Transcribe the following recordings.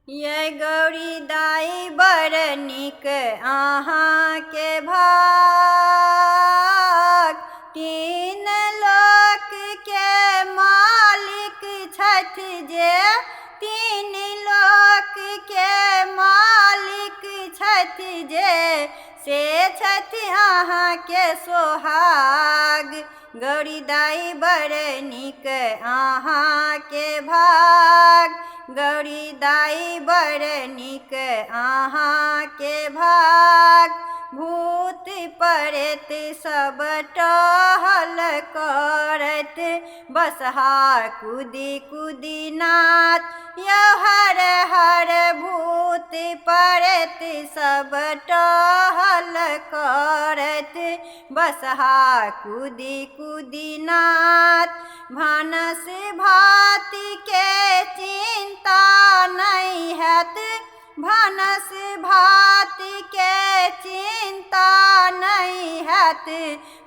ये गौरी दाई बड़ नीक अहाँके भाग, तीन लोक के मालिक छथि जे, तीन लोक के मालिक छथि जे, से छथि अहाँके सोहाग। गौरी दाई बड़ नीक अहाँके भाग, गौरी दाई बड़ नीक अहाँके भाग। भूत प्रेत सब टहल करत, बसहा कूदी कूदी नाच, यौ हर हर भूत प्रेत सब टहल करत, बसहा कूदी कूदी नाच। भानस भात के चिंता नहीं हैत, भानस भात के चिंता नहीं हैत,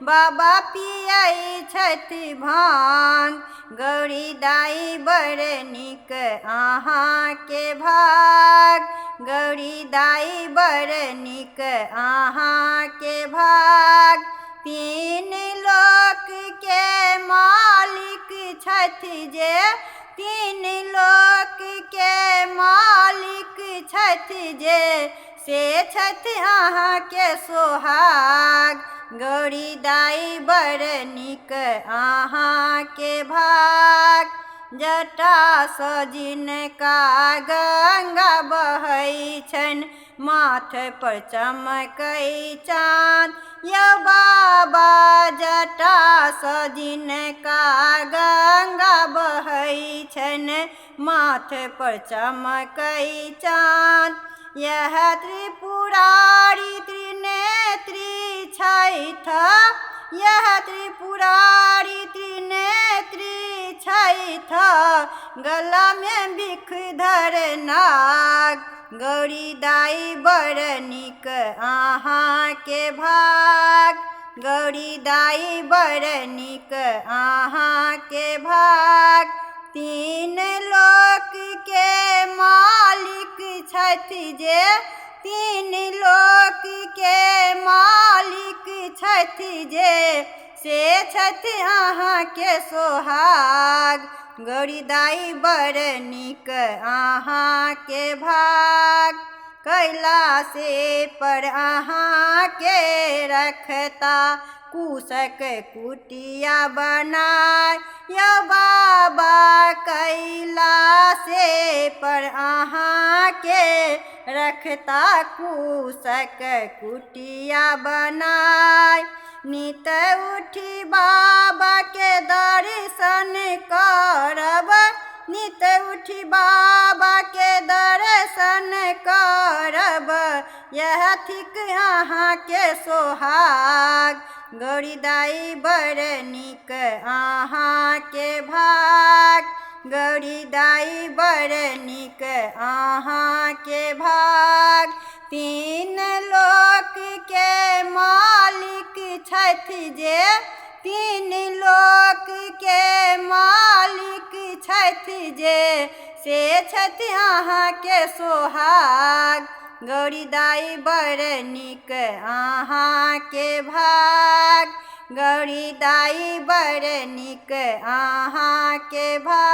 बाबा पियै छथि भांग। गौरी दाई बड़ नीक अहाँके भाग, गौरी दाई बड़ नीक अहाँके भाग। तीन लोक के मालिक छथि जे, तीन लोक के मालिक छथि जे, से छथि अहाँके सोहाग। गौरी दाई बड़ नीक अहाँके भाग। जटा सँ जिनका गंगा बहै छनि, माथ पर चमकै चाँद, यौ बाबा जटा सँ जिनका गंगा बहै छनि, माथ पर चमकै चाँद। यह त्रिपुरारी त्रिनेत्री छथि, यह त्रिपुरारी त्रिनेत्री छथि, गला में बिखधर नाग। गौरी दाई बड़ नीक अहाँके भाग, गौरी दाई बड़ नीक अहाँके भाग। तीन लोक के मालिक छथि जे, तीन लोक के मालिक छथि जे, से छथि अहाँके सोहाग। गौरी दाई बड़ नीक अहाँके भाग। कैलाशे पर अहाँके रखता, कुशक कुटिया बनाय, यौ बाबा कैलाशे पर अहाँके रखता, कुशक कुटिया बनाय। नित उठी बाबा के दर्शन करब, नित उठी बाबा के दर्शन करब, यह थिक अहाँके सोहाग। गौरी दाई बड़ नीक अहाँके भाग, गौरी दाई बड़ नीक अहाँके भाग। तीन लोक के मालिक छथि जे, तीन लोक के मालिक छथि जे, से छथि अहाँके सोहाग। गौरी दाई बड़ नीक अहाँके भाग, गौरी दाई बड़ नीक अहाँके भाग,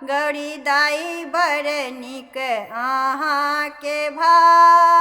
गौरी दाई बड़ नीक अहाँके भाग।